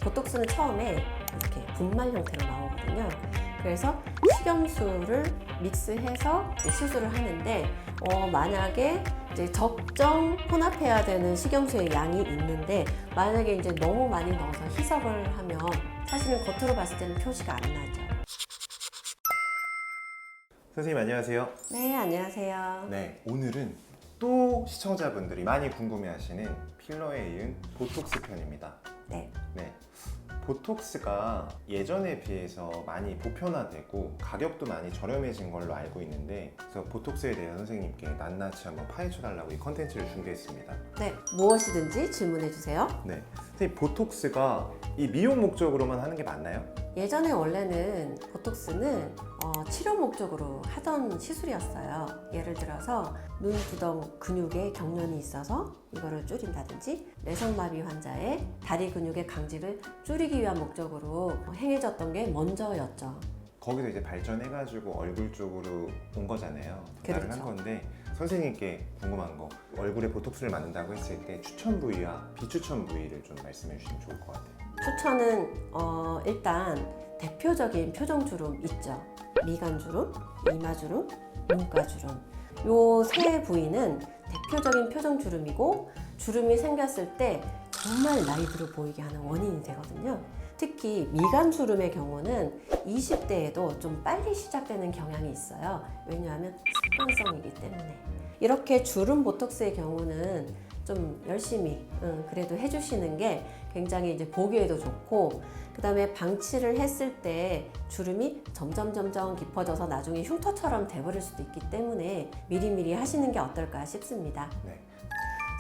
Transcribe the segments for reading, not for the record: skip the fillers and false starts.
보톡스는 처음에 이렇게 분말 형태로 나오거든요. 그래서 식염수를 믹스해서 시술을 하는데 만약에 이제 적정 혼합해야 되는 식염수의 양이 있는데 만약에 이제 너무 많이 넣어서 희석을 하면 사실은 겉으로 봤을 때는 표시가 안 나죠. 선생님 안녕하세요. 네, 안녕하세요. 네, 오늘은 또 시청자분들이 많이 궁금해하시는 필러에 이은 보톡스 편입니다. 네. 보톡스가 예전에 비해서 많이 보편화되고 가격도 많이 저렴해진 걸로 알고 있는데, 그래서 보톡스에 대해 선생님께 낱낱이 한번 파헤쳐달라고 이 컨텐츠를 준비했습니다. 네, 무엇이든지 질문해 주세요. 네, 선생님 보톡스가 이 미용 목적으로만 하는 게 맞나요? 예전에 원래는 보톡스는 치료 목적으로 하던 시술이었어요. 예를 들어서 눈두덩 근육에 경련이 있어서 이거를 줄인다든지, 내성마비 환자의 다리 근육의 강직을 줄이기 위한 목적으로 행해졌던 게 먼저였죠. 거기서 이제 발전해가지고 얼굴 쪽으로 온 거잖아요. 변화를 그렇죠. 한 건데, 선생님께 궁금한 거, 얼굴에 보톡스를 맞는다고 했을 때 추천 부위와 비추천 부위를 좀 말씀해 주시면 좋을 것 같아요. 추천은 일단 대표적인 표정주름 있죠. 미간주름, 이마주름, 눈가주름. 요 세 부위는 대표적인 표정주름이고, 주름이 생겼을 때 정말 나이 들어 보이게 하는 원인이 되거든요. 특히 미간주름의 경우는 20대에도 좀 빨리 시작되는 경향이 있어요. 왜냐하면 습관성이기 때문에. 이렇게 주름 보톡스의 경우는 좀 열심히 그래도 해주시는 게 굉장히 이제 보기에도 좋고, 그 다음에 방치를 했을 때 주름이 점점 깊어져서 나중에 흉터처럼 돼버릴 수도 있기 때문에 미리미리 하시는 게 어떨까 싶습니다. 네.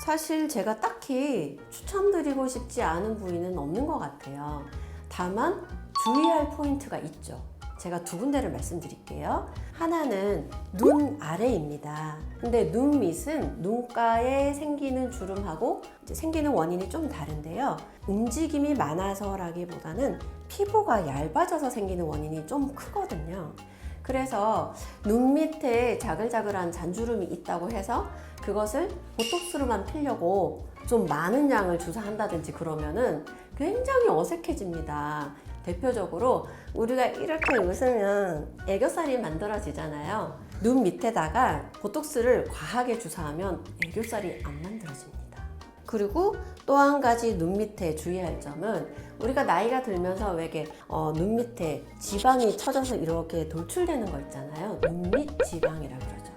사실 제가 딱히 추천드리고 싶지 않은 부위는 없는 것 같아요. 다만 주의할 포인트가 있죠. 제가 두 군데를 말씀드릴게요. 하나는 눈 아래입니다. 근데 눈 밑은 눈가에 생기는 주름하고 이제 생기는 원인이 좀 다른데요. 움직임이 많아서라기보다는 피부가 얇아져서 생기는 원인이 좀 크거든요. 그래서 눈 밑에 자글자글한 잔주름이 있다고 해서 그것을 보톡스로만 피려고 좀 많은 양을 주사한다든지 그러면은 굉장히 어색해집니다. 대표적으로 우리가 이렇게 웃으면 애교살이 만들어지잖아요. 눈 밑에다가 보톡스를 과하게 주사하면 애교살이 안 만들어집니다. 그리고 또 한 가지 눈 밑에 주의할 점은, 우리가 나이가 들면서 왜 이렇게 눈 밑에 지방이 처져서 이렇게 돌출되는 거 있잖아요. 눈밑 지방이라 그러죠.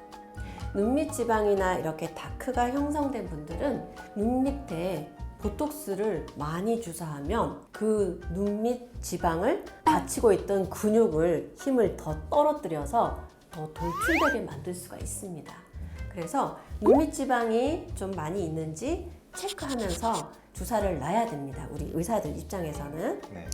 눈밑 지방이나 이렇게 다크가 형성된 분들은 눈 밑에 보톡스를 많이 주사하면 그 눈밑 지방을 받치고 있던 근육을 힘을 더 떨어뜨려서 더 돌출되게 만들 수가 있습니다. 그래서 눈밑 지방이 좀 많이 있는지 체크하면서 주사를 놔야 됩니다. 우리 의사들 입장에서는. 네.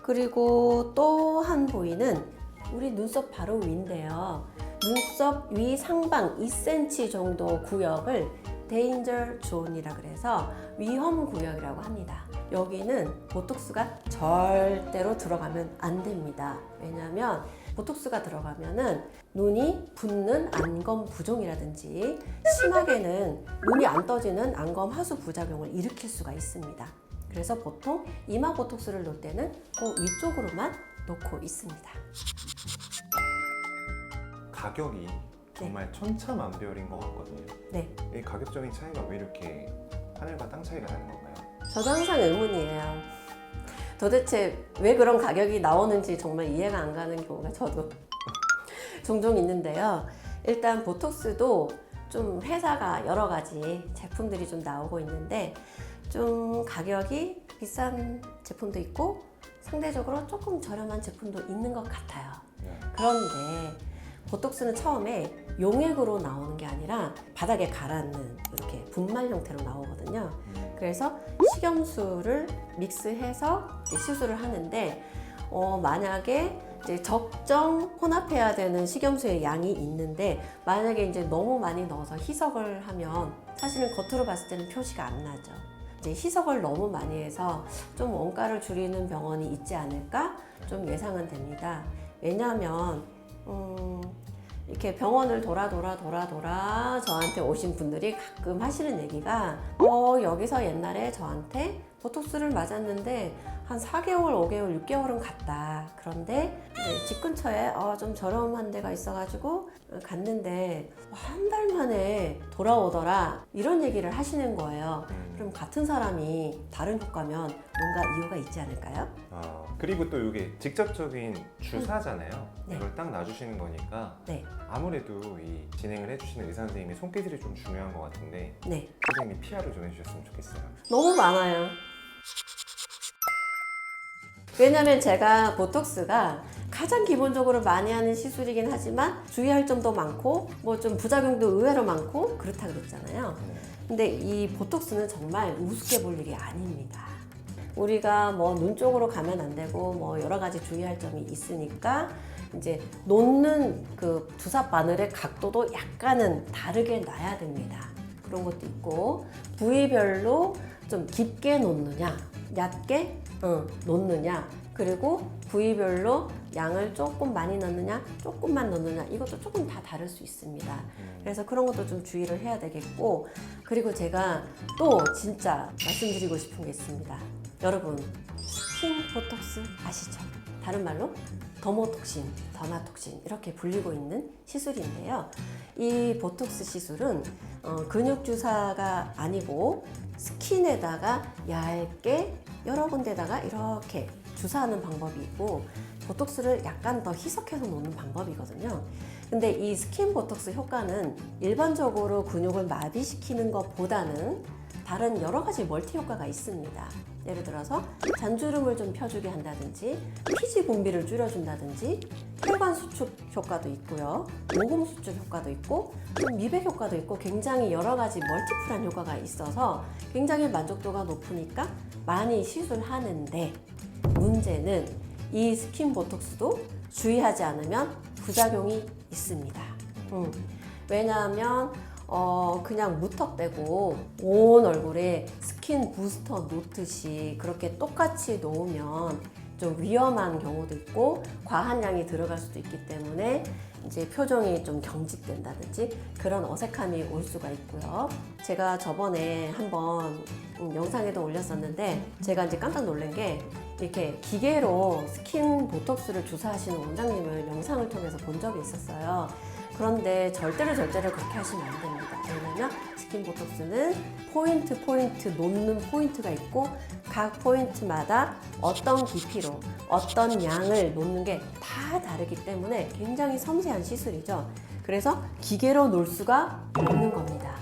그리고 또 한 부위는 우리 눈썹 바로 위인데요. 눈썹 위 상방 2cm 정도 구역을 데인저 존이라 그래서 위험 구역이라고 합니다. 여기는 보톡스가 절대로 들어가면 안 됩니다. 왜냐하면 보톡스가 들어가면은 눈이 붓는 안검 부종이라든지, 심하게는 눈이 안 떠지는 안검 하수 부작용을 일으킬 수가 있습니다. 그래서 보통 이마 보톡스를 놓을 때는 그 위쪽으로만 놓고 있습니다. 가격이 정말 천차만별인 것 같거든요. 네. 이 가격적인 차이가 왜 이렇게 하늘과 땅 차이가 나는 건가요? 저도 항상 의문이에요. 도대체 왜 그런 가격이 나오는지 정말 이해가 안 가는 경우가 저도 종종 있는데요. 일단 보톡스도 좀 회사가 여러 가지 제품들이 좀 나오고 있는데, 좀 가격이 비싼 제품도 있고 상대적으로 조금 저렴한 제품도 있는 것 같아요. 네. 그런데 보톡스는 처음에 용액으로 나오는 게 아니라 바닥에 가라앉는 이렇게 분말 형태로 나오거든요. 그래서 식염수를 믹스해서 시술을 하는데, 만약에 이제 적정 혼합해야 되는 식염수의 양이 있는데 만약에 이제 너무 많이 넣어서 희석을 하면 사실은 겉으로 봤을 때는 표시가 안 나죠. 이제 희석을 너무 많이 해서 좀 원가를 줄이는 병원이 있지 않을까 좀 예상은 됩니다. 왜냐하면 이렇게 병원을 돌아 저한테 오신 분들이 가끔 하시는 얘기가 여기서 옛날에 저한테 보톡스를 맞았는데 한 4개월, 5개월, 6개월은 갔다. 그런데 이제 집 근처에 좀 저렴한 데가 있어가지고 갔는데 한 달 만에 돌아오더라. 이런 얘기를 하시는 거예요. 그럼 같은 사람이 다른 효과면 뭔가 이유가 있지 않을까요? 그리고 또 이게 직접적인 주사잖아요. 네. 이걸 딱 놔주시는 거니까 네. 아무래도 이 진행을 해주시는 의사 선생님의 손기술이 좀 중요한 것 같은데 네. 선생님이 PR을 좀 해주셨으면 좋겠어요. 너무 많아요. 왜냐면 제가 보톡스가 가장 기본적으로 많이 하는 시술이긴 하지만 주의할 점도 많고 뭐 좀 부작용도 의외로 많고 그렇다 그랬잖아요. 근데 이 보톡스는 정말 우습게 볼 일이 아닙니다. 우리가 뭐 눈 쪽으로 가면 안 되고 뭐 여러 가지 주의할 점이 있으니까 이제 놓는 그 주사 바늘의 각도도 약간은 다르게 놔야 됩니다. 그런 것도 있고 부위별로 좀 깊게 놓느냐 얕게 놓느냐 그리고 부위별로 양을 조금 많이 넣느냐 조금만 넣느냐 이것도 조금 다 다를 수 있습니다. 그래서 그런 것도 좀 주의를 해야 되겠고 그리고 제가 또 진짜 말씀드리고 싶은 게 있습니다. 여러분 스킨 보톡스 아시죠? 다른 말로 더모톡신, 더마톡신 이렇게 불리고 있는 시술인데요. 이 보톡스 시술은 근육 주사가 아니고 스킨에다가 얇게 여러 군데다가 이렇게 주사하는 방법이 있고 보톡스를 약간 더 희석해서 놓는 방법이거든요. 근데 이 스킨 보톡스 효과는 일반적으로 근육을 마비시키는 것보다는 다른 여러 가지 멀티 효과가 있습니다. 예를 들어서 잔주름을 좀 펴주게 한다든지 피지 분비를 줄여준다든지 혈관 수축 효과도 있고요. 모공 수축 효과도 있고 미백 효과도 있고 굉장히 여러 가지 멀티플한 효과가 있어서 굉장히 만족도가 높으니까 많이 시술하는데 문제는 이 스킨 보톡스도 주의하지 않으면 부작용이 있습니다. 왜냐하면 그냥 무턱대고 온 얼굴에 스킨 부스터 놓듯이 그렇게 똑같이 놓으면 좀 위험한 경우도 있고 과한 양이 들어갈 수도 있기 때문에 이제 표정이 좀 경직된다든지 그런 어색함이 올 수가 있고요. 제가 저번에 한번 영상에도 올렸었는데 제가 이제 깜짝 놀란 게 이렇게 기계로 스킨 보톡스를 주사하시는 원장님을 영상을 통해서 본 적이 있었어요. 그런데 절대로 그렇게 하시면 안 됩니다. 왜냐면 스킨 보톡스는 포인트 놓는 포인트가 있고 각 포인트마다 어떤 깊이로 어떤 양을 놓는 게 다 다르기 때문에 굉장히 섬세한 시술이죠. 그래서 기계로 놓을 수가 없는 겁니다.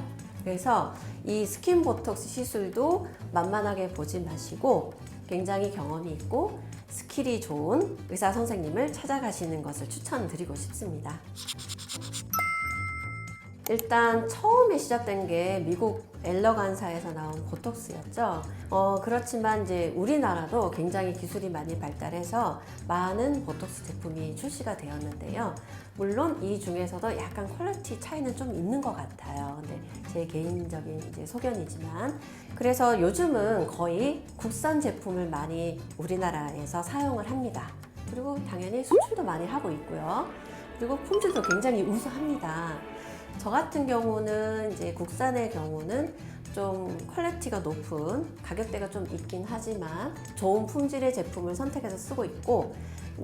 그래서 이 스킨 보톡스 시술도 만만하게 보지 마시고 굉장히 경험이 있고 스킬이 좋은 의사 선생님을 찾아가시는 것을 추천드리고 싶습니다. 일단 처음에 시작된 게 미국 엘러간사에서 나온 보톡스였죠. 그렇지만 이제 우리나라도 굉장히 기술이 많이 발달해서 많은 보톡스 제품이 출시가 되었는데요. 물론 이 중에서도 약간 퀄리티 차이는 좀 있는 것 같아요. 근데 제 개인적인 이제 소견이지만 그래서 요즘은 거의 국산 제품을 많이 우리나라에서 사용을 합니다. 그리고 당연히 수출도 많이 하고 있고요. 그리고 품질도 굉장히 우수합니다. 저 같은 경우는 이제 국산의 경우는 좀 퀄리티가 높은 가격대가 좀 있긴 하지만 좋은 품질의 제품을 선택해서 쓰고 있고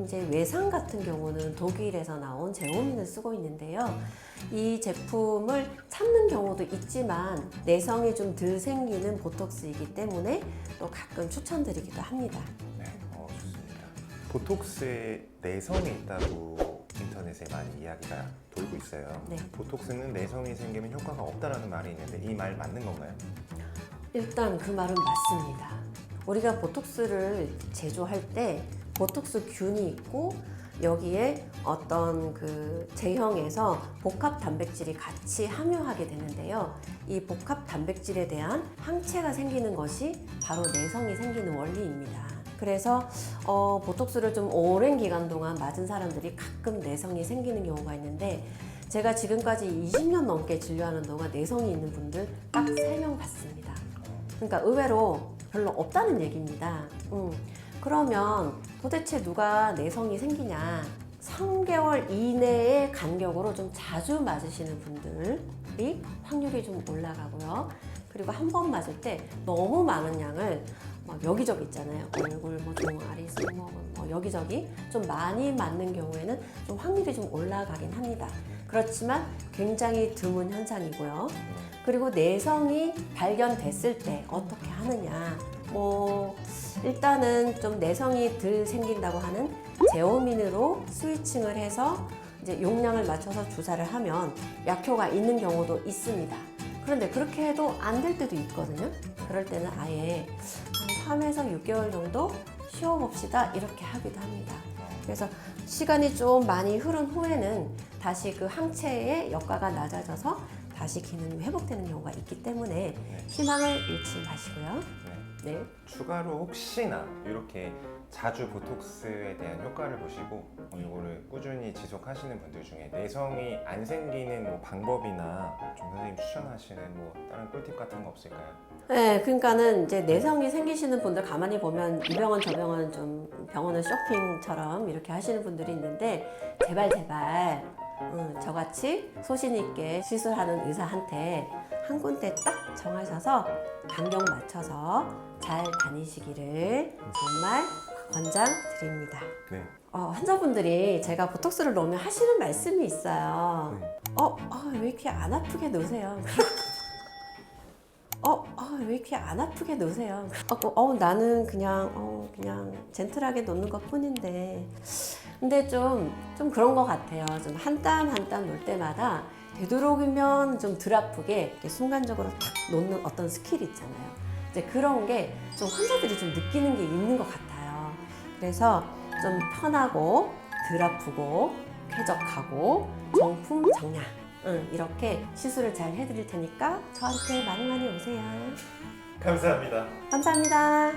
이제 외상 같은 경우는 독일에서 나온 제오민을 쓰고 있는데요. 이 제품을 참는 경우도 있지만 내성이 좀 덜 생기는 보톡스이기 때문에 또 가끔 추천드리기도 합니다. 네, 좋습니다. 보톡스에 내성이 있다고 인터넷에 많이 이야기가 돌고 있어요. 네. 보톡스는 내성이 생기면 효과가 없다라는 말이 있는데 이 말 맞는 건가요? 일단 그 말은 맞습니다. 우리가 보톡스를 제조할 때 보톡스 균이 있고 여기에 어떤 그 제형에서 복합 단백질이 같이 함유하게 되는데요. 이 복합 단백질에 대한 항체가 생기는 것이 바로 내성이 생기는 원리입니다. 그래서 보톡스를 좀 오랜 기간 동안 맞은 사람들이 가끔 내성이 생기는 경우가 있는데 제가 지금까지 20년 넘게 진료하는 동안 내성이 있는 분들 딱 3명 봤습니다. 그러니까 의외로 별로 없다는 얘기입니다. 그러면 도대체 누가 내성이 생기냐? 3개월 이내의 간격으로 좀 자주 맞으시는 분들이 확률이 좀 올라가고요. 그리고 한 번 맞을 때 너무 많은 양을 막 여기저기 있잖아요. 얼굴, 뭐 종아리, 승모근, 뭐 여기저기 좀 많이 맞는 경우에는 좀 확률이 좀 올라가긴 합니다. 그렇지만 굉장히 드문 현상이고요. 그리고 내성이 발견됐을 때 어떻게 하느냐. 일단은 좀 내성이 덜 생긴다고 하는 제오민으로 스위칭을 해서 이제 용량을 맞춰서 주사를 하면 약효가 있는 경우도 있습니다. 그런데 그렇게 해도 안 될 때도 있거든요. 그럴 때는 아예 한 3에서 6개월 정도 쉬어봅시다 이렇게 하기도 합니다. 그래서 시간이 좀 많이 흐른 후에는 다시 그 항체의 역가가 낮아져서 다시 기능이 회복되는 경우가 있기 때문에 희망을 잃지 마시고요. 네. 추가로 혹시나 이렇게 자주 보톡스에 대한 효과를 보시고 이거를 꾸준히 지속하시는 분들 중에 내성이 안 생기는 뭐 방법이나 좀 선생님 추천하시는 뭐 다른 꿀팁 같은 거 없을까요? 네, 그러니까는 이제 내성이 생기시는 분들 가만히 보면 이 병원 저 병원 좀 병원은 쇼핑처럼 이렇게 하시는 분들이 있는데 제발 저같이 소신 있게 시술하는 의사한테 한 군데 딱 정하셔서 간격 맞춰서 잘 다니시기를 정말 권장드립니다. 네. 환자분들이 제가 보톡스를 넣으면 하시는 말씀이 있어요. 왜 이렇게 안 아프게 넣으세요? 왜 이렇게 안 아프게 넣으세요? 나는 그냥 젠틀하게 넣는 것 뿐인데. 근데 좀 그런 것 같아요. 좀 한 땀 한 땀 넣을 때마다 되도록이면 좀 덜 아프게 이렇게 순간적으로 탁 놓는 어떤 스킬이 있잖아요. 이제 그런 게 좀 환자들이 좀 느끼는 게 있는 것 같아요. 그래서 좀 편하고 덜 아프고 쾌적하고 정품정량 이렇게 시술을 잘 해드릴 테니까 저한테 많이 오세요. 감사합니다. 감사합니다.